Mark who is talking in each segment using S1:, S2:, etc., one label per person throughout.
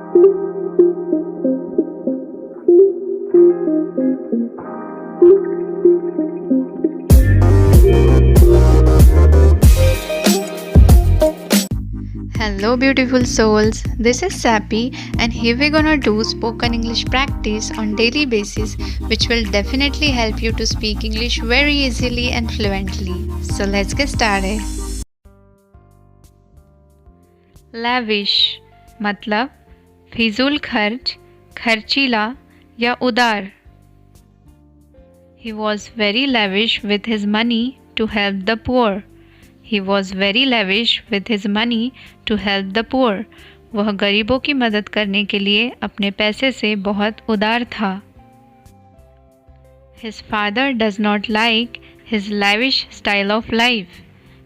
S1: Hello, beautiful souls. This is Sappy, and here we're gonna do spoken English practice on daily basis, which will definitely help you to speak English very easily and fluently. So let's get started. Lavish मतलब फिजूल खर्च, खर्चीला या उदार. He was very lavish with his money to help the poor. He was very lavish with his money to help the poor. वह गरीबों की मदद करने के लिए अपने पैसे से बहुत उदार था. His father does not like his lavish style of life.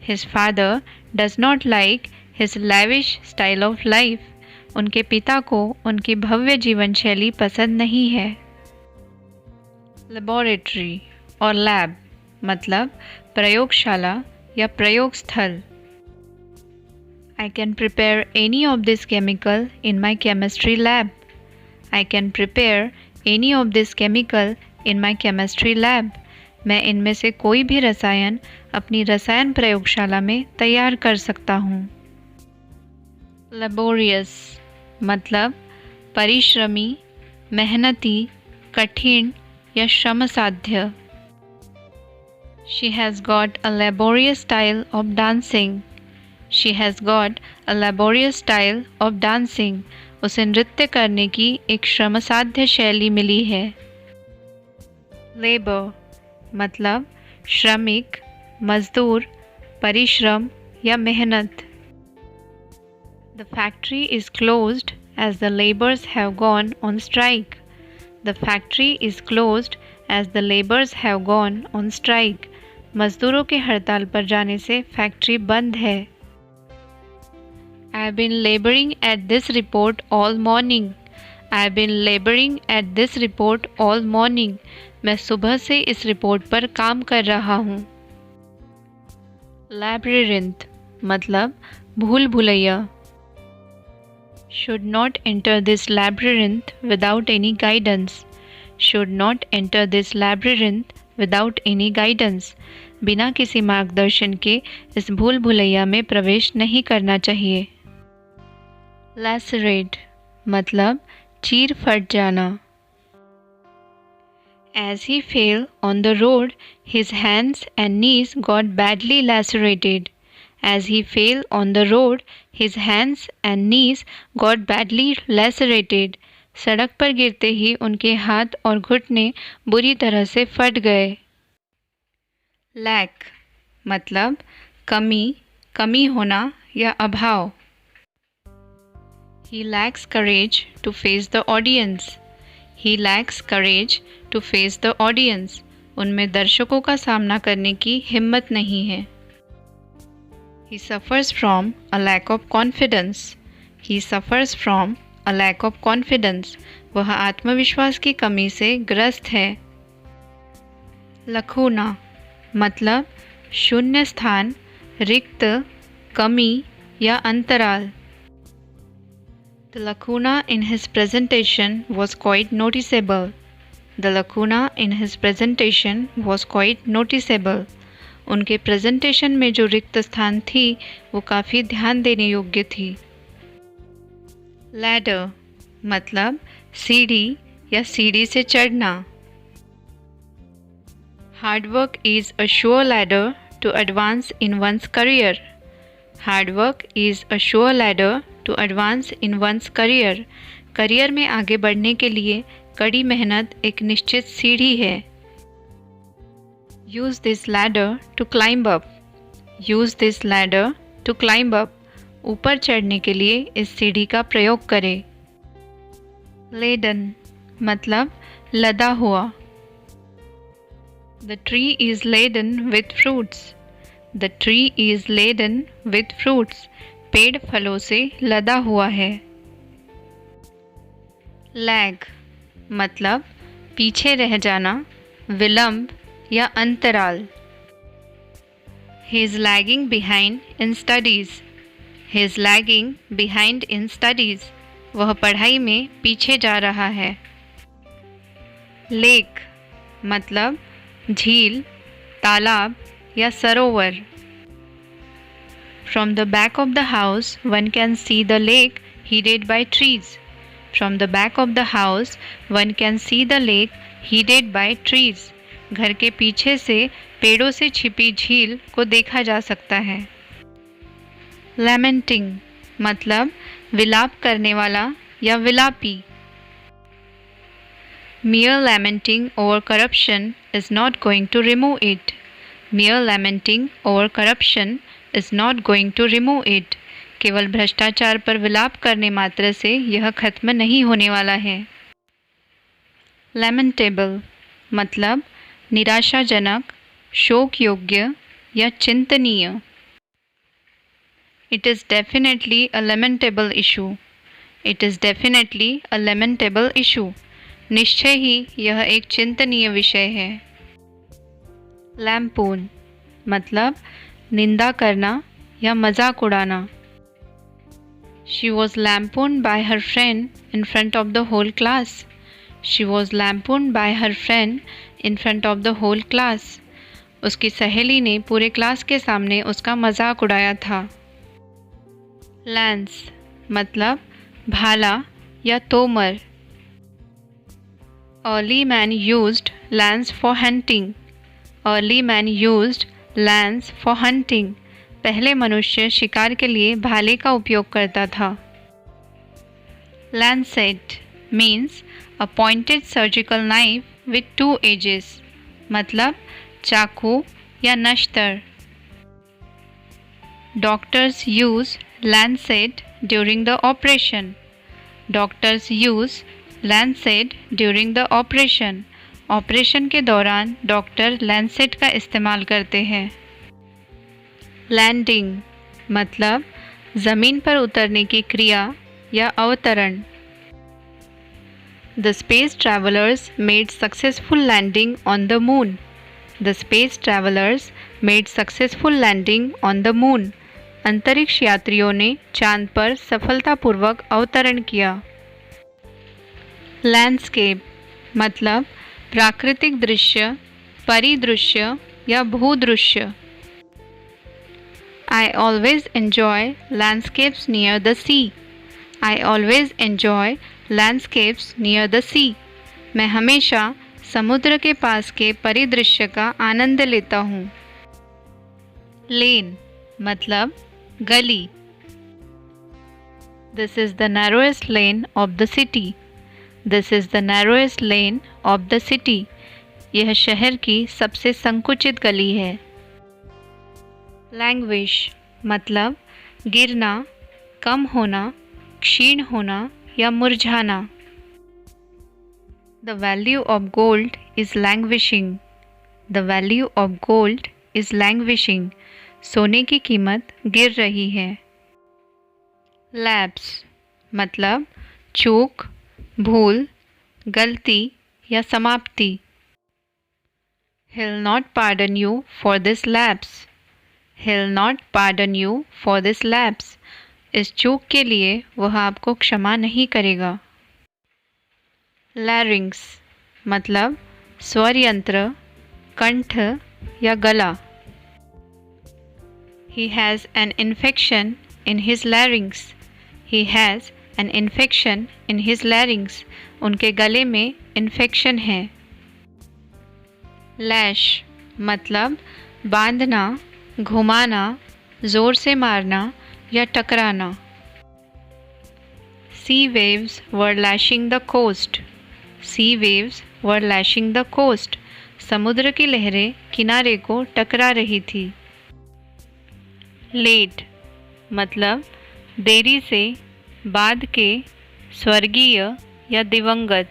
S1: His father does not like his lavish style of life. उनके पिता को उनकी भव्य जीवन शैली पसंद नहीं है. लेबोरेटरी और लैब मतलब प्रयोगशाला या प्रयोग स्थल. I can prepare any of this chemical in my chemistry lab. I can prepare any of this chemical in my chemistry lab. मैं इनमें से कोई भी रसायन अपनी रसायन प्रयोगशाला में तैयार कर सकता हूँ. Laborious मतलब परिश्रमी, मेहनती, कठिन या श्रम साध्य. She has got a laborious style of dancing. She has got a laborious style of dancing. उसे नृत्य करने की एक श्रमसाध्य शैली मिली है. Labor मतलब श्रमिक, मजदूर, परिश्रम या मेहनत. The factory is closed as the laborers have gone on strike. The factory is closed as the laborers have gone on strike. मजदूरों के हड़ताल पर जाने से फैक्ट्री बंद है. I have been laboring at this report all morning. I have been laboring at this report all morning. मैं सुबह से इस रिपोर्ट पर काम कर रहा हूँ. Labyrinth मतलब भूल Bhulaiyaa. Should not enter this labyrinth without any guidance. Should not enter this labyrinth without any guidance. बिना किसी मार्गदर्शन के इस भूल भुलैया में प्रवेश नहीं करना चाहिए. Lacerate मतलब चीर फट जाना. As he fell on the road, his hands and knees got badly lacerated. As he fell on the road, his hands and knees got badly lacerated. सड़क पर गिरते ही उनके हाथ और घुटने बुरी तरह से फट गए. Lack मतलब कमी, कमी होना या अभाव. He lacks courage to face the audience. He lacks courage to face the audience. उनमें दर्शकों का सामना करने की हिम्मत नहीं है. He suffers from a lack of confidence. He suffers from a lack of confidence. वह आत्मविश्वास की कमी से ग्रस्त है. लखूना मतलब शून्य स्थान, रिक्त, कमी या अंतराल. The lacuna in his presentation was quite noticeable. The lacuna in his presentation was quite noticeable. उनके प्रेजेंटेशन में जो रिक्त स्थान थी वो काफ़ी ध्यान देने योग्य थी. Ladder मतलब सीढ़ी या सीढ़ी से चढ़ना. Hard work is a sure ladder to advance in one's career. Hard work is a sure ladder to advance in one's career. Career में आगे बढ़ने के लिए कड़ी मेहनत एक निश्चित सीढ़ी है. Use this ladder to climb up. Use this ladder to climb up. ऊपर चढ़ने के लिए इस सीढ़ी का प्रयोग करें. Laden मतलब लदा हुआ. The tree is laden with fruits. The tree is laden with fruits. पेड़ फलों से लदा हुआ है. Lag मतलब पीछे रह जाना, विलंब या अंतराल. He is lagging behind in studies. He is lagging behind in studies. वह पढ़ाई में पीछे जा रहा है। लेक मतलब झील, तालाब या सरोवर। From the back of the house, one can see the lake hidden by trees. From the back of the house, one can see the lake hidden by trees. घर के पीछे से पेड़ों से छिपी झील को देखा जा सकता है। Lamenting मतलब विलाप करने वाला या विलापी। Mere lamenting over corruption is not going to remove it. Mere lamenting over corruption is not going to remove it. केवल भ्रष्टाचार पर विलाप करने मात्र से यह खत्म नहीं होने वाला है। Lamentable मतलब निराशाजनक, शोक योग्य या चिंतनीय। It is definitely a lamentable issue. It is definitely a lamentable issue. निश्चय ही यह एक चिंतनीय विषय है। Lampoon मतलब निंदा करना या मजाक उड़ाना। She was lampooned by her friend in front of the whole class. She was lampooned by her friend in front of the whole class. उसकी सहेली ने पूरे क्लास के सामने उसका मजाक उड़ाया था। Lance मतलब भाला या Tomar. Early man used lance for hunting. Early man used lance for hunting. पहले मनुष्य शिकार के लिए भाले का उपयोग करता था। Lancet means a pointed surgical knife with two edges. मतलब चाकू या नश्तर। Doctors use lancet during the operation. Doctors use lancet during the operation. Operation के दौरान डॉक्टर लैंसेट का इस्तेमाल करते हैं। लैंडिंग मतलब ज़मीन पर उतरने की क्रिया या अवतरण। The space travelers made successful landing on the moon. The space travelers made successful landing on the moon. अंतरिक्ष यात्रियों ने चांद पर सफलतापूर्वक अवतरण किया। लैंडस्केप मतलब प्राकृतिक दृश्य, परिदृश्य या भूदृश्य। I always enjoy landscapes near the sea. I always enjoy landscapes near the sea. मैं हमेशा समुद्र के पास के परिदृश्य का आनंद लेता हूँ। लेन मतलब गली। This is the narrowest lane of the city. This is the narrowest lane of the city. यह शहर की सबसे संकुचित गली है। Languish मतलब गिरना, कम होना, क्षीण होना या मुरझाना। The value of gold is languishing. The value of gold is languishing. सोने की कीमत गिर रही है। Lapse मतलब चूक, भूल, गलती या समाप्ति। He'll not pardon you for this lapse. He'll not pardon you for this lapse. इस चूक के लिए वह आपको क्षमा नहीं करेगा। Larynx मतलब स्वर यंत्र, कंठ या गला। He has an infection in his larynx. He has an infection in his larynx. उनके गले में इन्फेक्शन है। Lash मतलब बांधना, घुमाना, जोर से मारना या टकराना। Sea waves were lashing the coast. Sea waves were lashing the coast. समुद्र की लहरें किनारे को टकरा रही थी। Late मतलब देरी से, बाद के, स्वर्गीय या दिवंगत।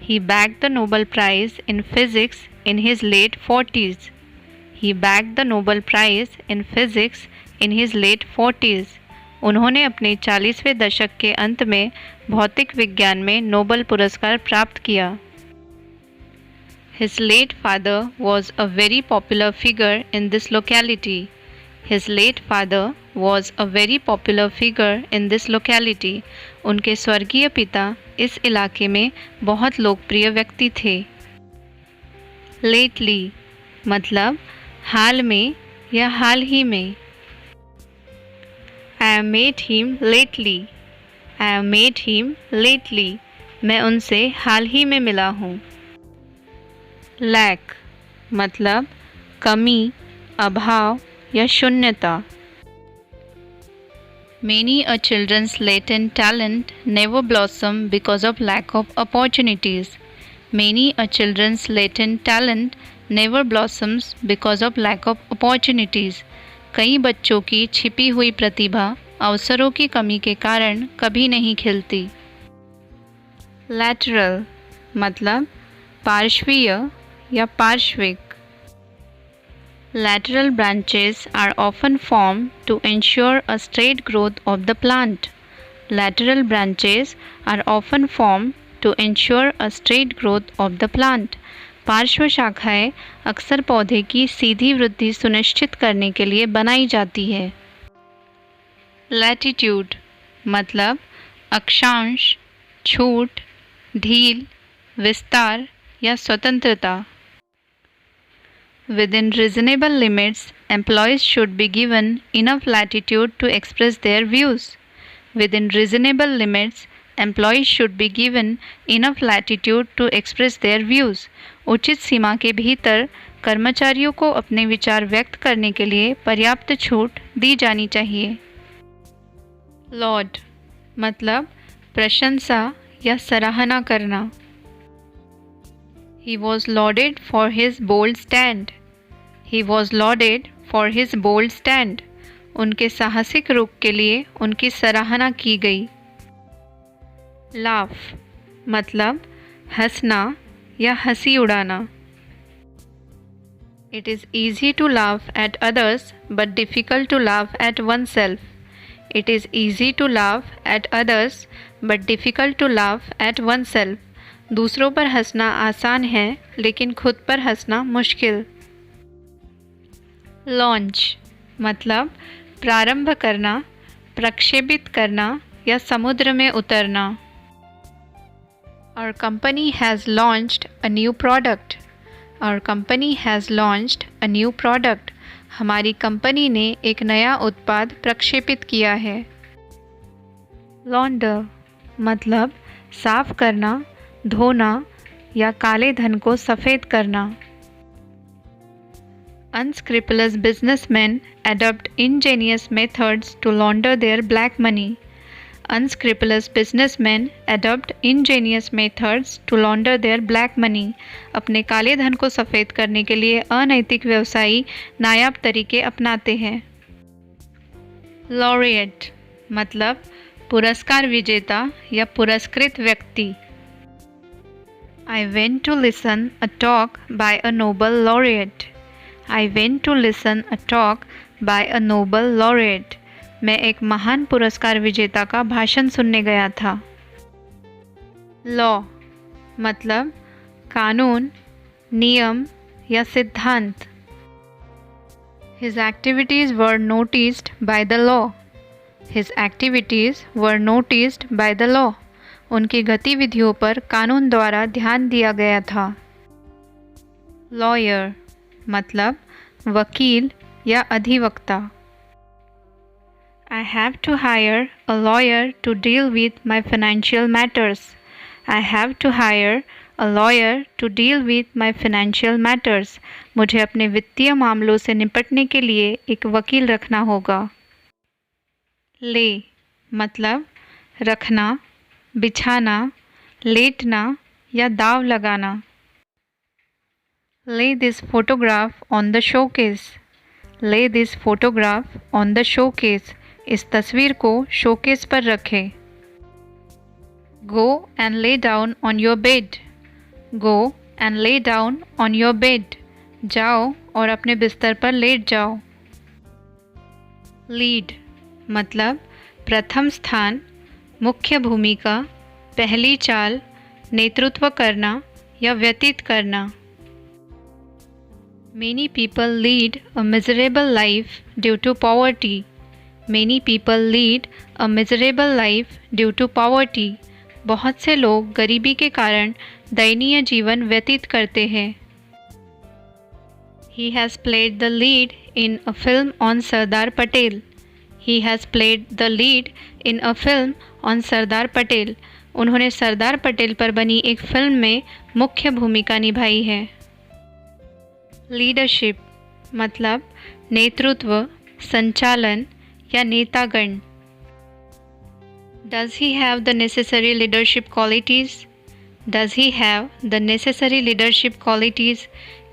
S1: He bagged the Nobel Prize in Physics in his late 40s. He bagged the Nobel Prize in Physics in his late 40s. उन्होंने अपने 40वें दशक के अंत में भौतिक विज्ञान में नोबेल पुरस्कार प्राप्त किया। His late father was a very popular figure in this locality. His late father was a very popular figure in this locality. उनके स्वर्गीय पिता इस इलाके में बहुत लोकप्रिय व्यक्ति थे. Lately मतलब हाल में या हाल ही में. I have met him lately. I have met him lately. मैं उनसे हाल ही में मिला हूँ. Lack मतलब कमी, अभाव या शून्यता. Many a children's latent talent never blossom because of lack of opportunities. Many a children's latent talent never blossoms because of lack of opportunities. कई बच्चों की छिपी हुई प्रतिभा अवसरों की कमी के कारण कभी नहीं खिलती. Lateral मतलब पार्श्वीय या पार्श्विक. Lateral branches are often formed to ensure a straight growth of the plant. Lateral branches are often formed to ensure a straight growth of the plant. पार्श्व शाखाएं अक्सर पौधे की सीधी वृद्धि सुनिश्चित करने के लिए बनाई जाती है. Latitude मतलब अक्षांश, छूट, ढील, विस्तार या स्वतंत्रता. Within reasonable limits, employees should be given enough latitude to express their views. Within reasonable limits, employees should be given enough latitude to express their views. उचित सीमा के भीतर कर्मचारियों को अपने विचार व्यक्त करने के लिए पर्याप्त छूट दी जानी चाहिए. Laud मतलब प्रशंसा या सराहना करना. He was lauded for his bold stand. He was lauded for his bold stand. उनके साहसिक रुख के लिए उनकी सराहना की गई. Laugh मतलब हंसना या हंसी उड़ाना. It is easy to laugh at others but difficult to laugh at oneself. It is easy to laugh at others but difficult to laugh at oneself. दूसरों पर हंसना आसान है लेकिन खुद पर हंसना मुश्किल. लॉन्च मतलब प्रारंभ करना, प्रक्षेपित करना या समुद्र में उतरना. Our company has launched a new product. Our company has launched a new product. हमारी कंपनी ने एक नया उत्पाद प्रक्षेपित किया है. लॉन्डर मतलब साफ करना, धोना या काले धन को सफ़ेद करना. Unscrupulous businessmen adopt ingenious methods to launder their black money. Unscrupulous businessmen adopt ingenious methods to launder their black money. अपने काले धन को सफ़ेद करने के लिए अनैतिक व्यवसायी नायाब तरीके अपनाते हैं. Laureate मतलब पुरस्कार विजेता या पुरस्कृत व्यक्ति. I went to listen a talk by a Nobel laureate. I went to listen a talk by a Nobel laureate. मैं एक महान पुरस्कार विजेता का भाषण सुनने गया था. Law मतलब कानून, नियम या सिद्धांत. His activities were noticed by the law. His activities were noticed by the law. उनकी गतिविधियों पर कानून द्वारा ध्यान दिया गया था. लॉयर मतलब वकील या अधिवक्ता. I have to hire a lawyer to deal with my financial matters. I have to hire a lawyer to deal with my financial matters. मुझे अपने वित्तीय मामलों से निपटने के लिए एक वकील रखना होगा. ले मतलब रखना, बिछाना, लेटना या दाव लगाना. Lay this photograph on the showcase. Lay this photograph on the showcase. इस तस्वीर को शोकेस पर रखें. Go and lay down on your bed. Go and lay down on your bed. जाओ और अपने बिस्तर पर लेट जाओ. Lead मतलब प्रथम स्थान, मुख्य भूमिका, पहली चाल, नेतृत्व करना या व्यतीत करना. Many people lead a miserable life due to poverty. Many people lead a miserable life due to poverty. बहुत से लोग गरीबी के कारण दयनीय जीवन व्यतीत करते हैं. He has played the lead in a film on Sardar Patel. He has played the lead in a film on Sardar Patel. उन्होंने सरदार पटेल पर बनी एक फिल्म में मुख्य भूमिका निभाई है. लीडरशिप मतलब नेतृत्व, संचालन या नेतागण. Does he have the necessary leadership qualities? Does he have the necessary leadership qualities?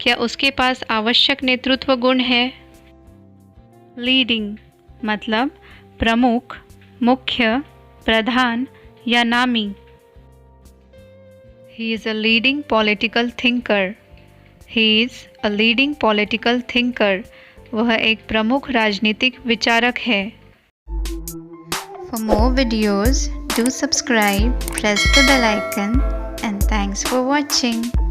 S1: क्या उसके पास आवश्यक नेतृत्व गुण है? लीडिंग मतलब प्रमुख, मुख्य, प्रधान या नामी. He is a leading political thinker. He is a leading political thinker. वह एक प्रमुख राजनीतिक विचारक है. For more videos, do subscribe, press the bell icon, and thanks for watching.